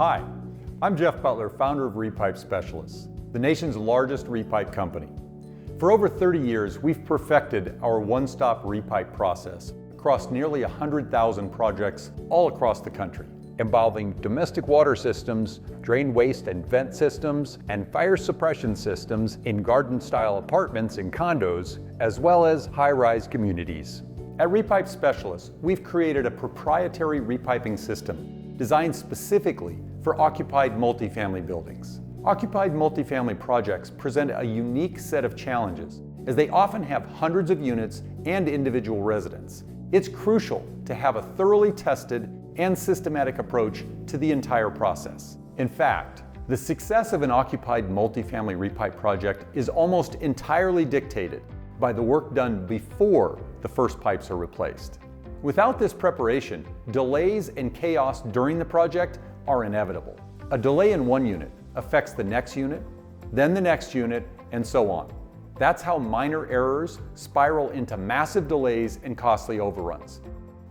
Hi, I'm Jeff Butler, founder of Repipe Specialists, the nation's largest repipe company. For over 30 years, we've perfected our one-stop repipe process across nearly 100,000 projects all across the country, involving domestic water systems, drain waste and vent systems, and fire suppression systems in garden-style apartments and condos, as well as high-rise communities. At Repipe Specialists, we've created a proprietary repiping system designed specifically for occupied multifamily buildings. Occupied multifamily projects present a unique set of challenges, as they often have hundreds of units and individual residents. It's crucial to have a thoroughly tested and systematic approach to the entire process. In fact, the success of an occupied multifamily repipe project is almost entirely dictated by the work done before the first pipes are replaced. Without this preparation, delays and chaos during the project are inevitable. A delay in one unit affects the next unit, then the next unit, and so on. That's how minor errors spiral into massive delays and costly overruns.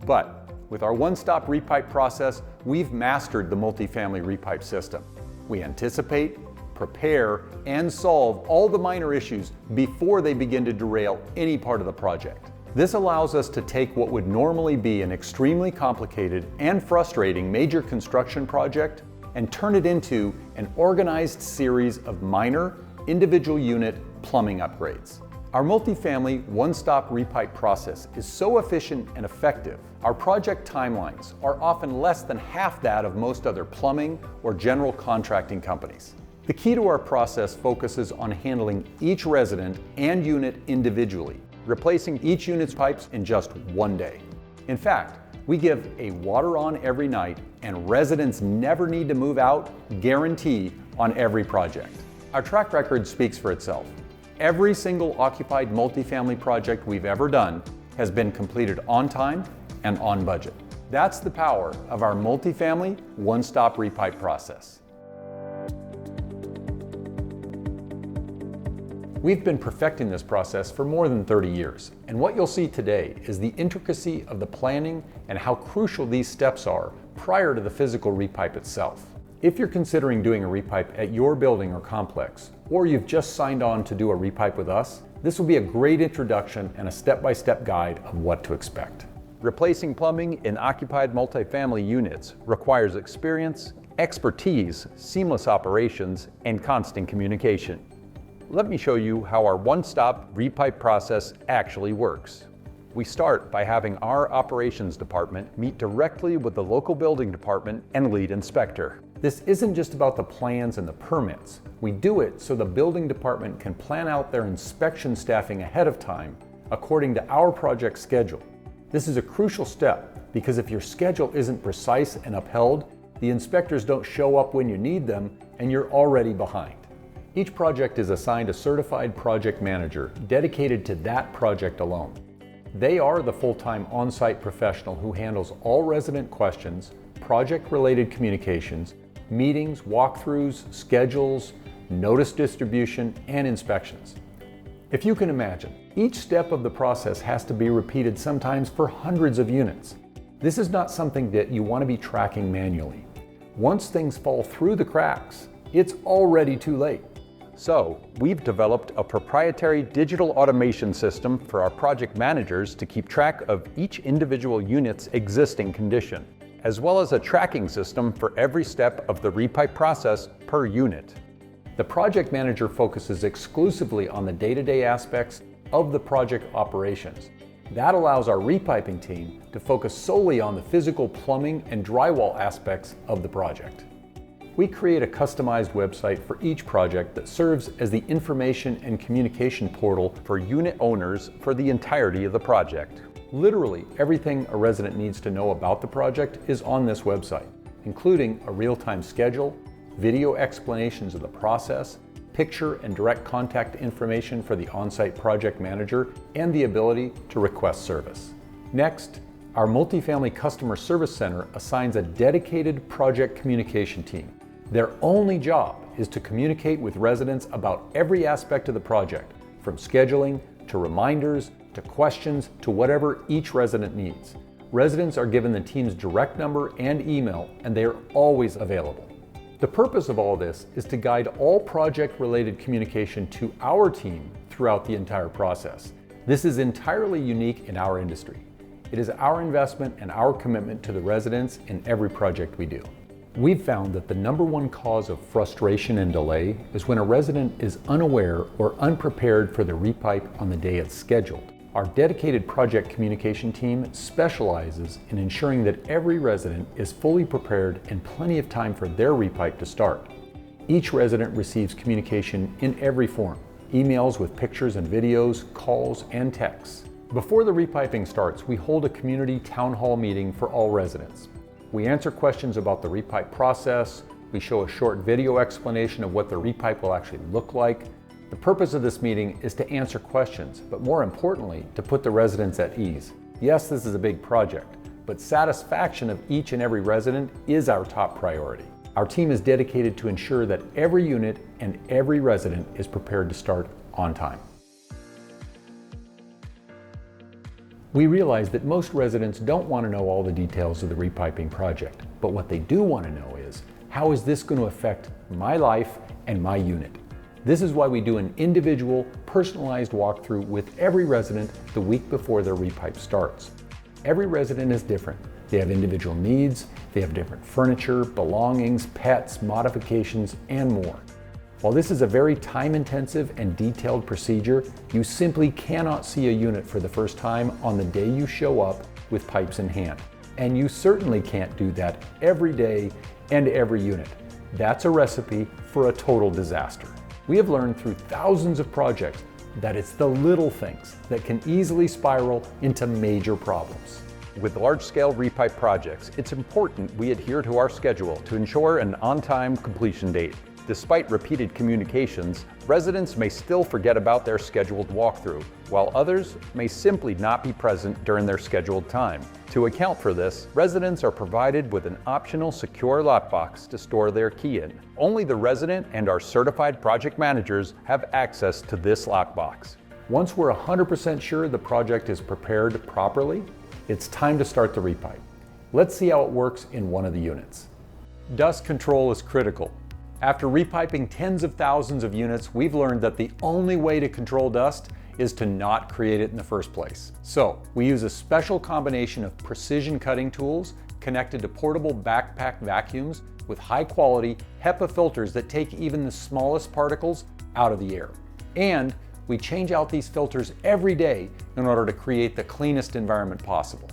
But with our one-stop repipe process, we've mastered the multifamily repipe system. We anticipate, prepare, and solve all the minor issues before they begin to derail any part of the project. This allows us to take what would normally be an extremely complicated and frustrating major construction project and turn it into an organized series of minor, individual unit plumbing upgrades. Our multifamily one-stop repipe process is so efficient and effective, our project timelines are often less than half that of most other plumbing or general contracting companies. The key to our process focuses on handling each resident and unit individually, replacing each unit's pipes in just one day. In fact, we give a water on every night and residents never need to move out guarantee on every project. Our track record speaks for itself. Every single occupied multifamily project we've ever done has been completed on time and on budget. That's the power of our multifamily one-stop repipe process. We've been perfecting this process for more than 30 years, and what you'll see today is the intricacy of the planning and how crucial these steps are prior to the physical repipe itself. If you're considering doing a repipe at your building or complex, or you've just signed on to do a repipe with us, this will be a great introduction and a step-by-step guide of what to expect. Replacing plumbing in occupied multifamily units requires experience, expertise, seamless operations, and constant communication. Let me show you how our one-stop repipe process actually works. We start by having our operations department meet directly with the local building department and lead inspector. This isn't just about the plans and the permits. We do it so the building department can plan out their inspection staffing ahead of time according to our project schedule. This is a crucial step because if your schedule isn't precise and upheld, the inspectors don't show up when you need them and you're already behind. Each project is assigned a certified project manager dedicated to that project alone. They are the full-time on-site professional who handles all resident questions, project-related communications, meetings, walkthroughs, schedules, notice distribution, and inspections. If you can imagine, each step of the process has to be repeated sometimes for hundreds of units. This is not something that you want to be tracking manually. Once things fall through the cracks, it's already too late. So, we've developed a proprietary digital automation system for our project managers to keep track of each individual unit's existing condition, as well as a tracking system for every step of the repipe process per unit. The project manager focuses exclusively on the day-to-day aspects of the project operations. That allows our repiping team to focus solely on the physical plumbing and drywall aspects of the project. We create a customized website for each project that serves as the information and communication portal for unit owners for the entirety of the project. Literally everything a resident needs to know about the project is on this website, including a real-time schedule, video explanations of the process, picture and direct contact information for the on-site project manager, and the ability to request service. Next, our multifamily customer service center assigns a dedicated project communication team. Their only job is to communicate with residents about every aspect of the project, from scheduling to reminders to questions to whatever each resident needs. Residents are given the team's direct number and email, and they are always available. The purpose of all this is to guide all project-related communication to our team throughout the entire process. This is entirely unique in our industry. It is our investment and our commitment to the residents in every project we do. We've found that the #1 cause of frustration and delay is when a resident is unaware or unprepared for the repipe on the day it's scheduled. Our dedicated project communication team specializes in ensuring that every resident is fully prepared and plenty of time for their repipe to start. Each resident receives communication in every form: emails with pictures and videos, calls, and texts. Before the repiping starts, we hold a community town hall meeting for all residents. We answer questions about the repipe process, we show a short video explanation of what the repipe will actually look like. The purpose of this meeting is to answer questions, but more importantly, to put the residents at ease. Yes, this is a big project, but satisfaction of each and every resident is our top priority. Our team is dedicated to ensure that every unit and every resident is prepared to start on time. We realize that most residents don't want to know all the details of the repiping project, but what they do want to know is, how is this going to affect my life and my unit? This is why we do an individual, personalized walkthrough with every resident the week before their repipe starts. Every resident is different. They have individual needs, they have different furniture, belongings, pets, modifications, and more. While this is a very time-intensive and detailed procedure, you simply cannot see a unit for the first time on the day you show up with pipes in hand. And you certainly can't do that every day and every unit. That's a recipe for a total disaster. We have learned through thousands of projects that it's the little things that can easily spiral into major problems. With large-scale repipe projects, it's important we adhere to our schedule to ensure an on-time completion date. Despite repeated communications, residents may still forget about their scheduled walkthrough, while others may simply not be present during their scheduled time. To account for this, residents are provided with an optional secure lockbox to store their key in. Only the resident and our certified project managers have access to this lockbox. Once we're 100% sure the project is prepared properly, it's time to start the repipe. Let's see how it works in one of the units. Dust control is critical. After repiping tens of thousands of units, we've learned that the only way to control dust is to not create it in the first place. So we use a special combination of precision cutting tools connected to portable backpack vacuums with high quality HEPA filters that take even the smallest particles out of the air. And we change out these filters every day in order to create the cleanest environment possible.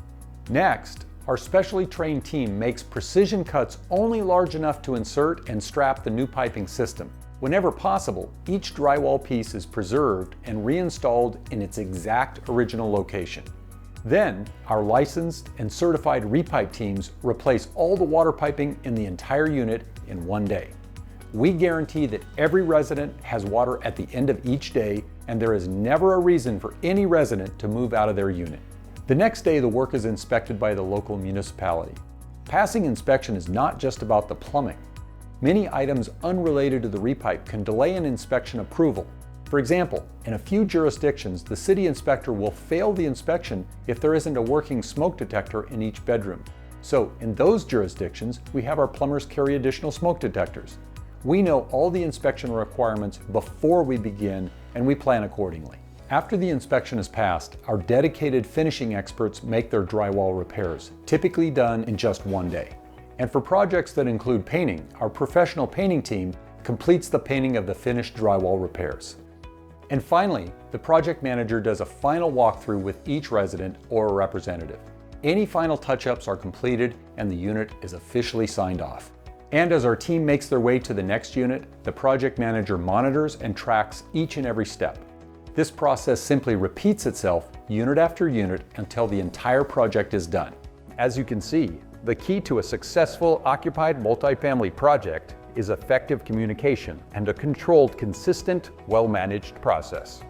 Next, our specially trained team makes precision cuts only large enough to insert and strap the new piping system. Whenever possible, each drywall piece is preserved and reinstalled in its exact original location. Then, our licensed and certified repipe teams replace all the water piping in the entire unit in one day. We guarantee that every resident has water at the end of each day, and there is never a reason for any resident to move out of their unit. The next day, the work is inspected by the local municipality. Passing inspection is not just about the plumbing. Many items unrelated to the repipe can delay an inspection approval. For example, in a few jurisdictions, the city inspector will fail the inspection if there isn't a working smoke detector in each bedroom. So, in those jurisdictions, we have our plumbers carry additional smoke detectors. We know all the inspection requirements before we begin, and we plan accordingly. After the inspection is passed, our dedicated finishing experts make their drywall repairs, typically done in just one day. And for projects that include painting, our professional painting team completes the painting of the finished drywall repairs. And finally, the project manager does a final walkthrough with each resident or a representative. Any final touch-ups are completed and the unit is officially signed off. And as our team makes their way to the next unit, the project manager monitors and tracks each and every step. This process simply repeats itself unit after unit until the entire project is done. As you can see, the key to a successful occupied multifamily project is effective communication and a controlled, consistent, well-managed process.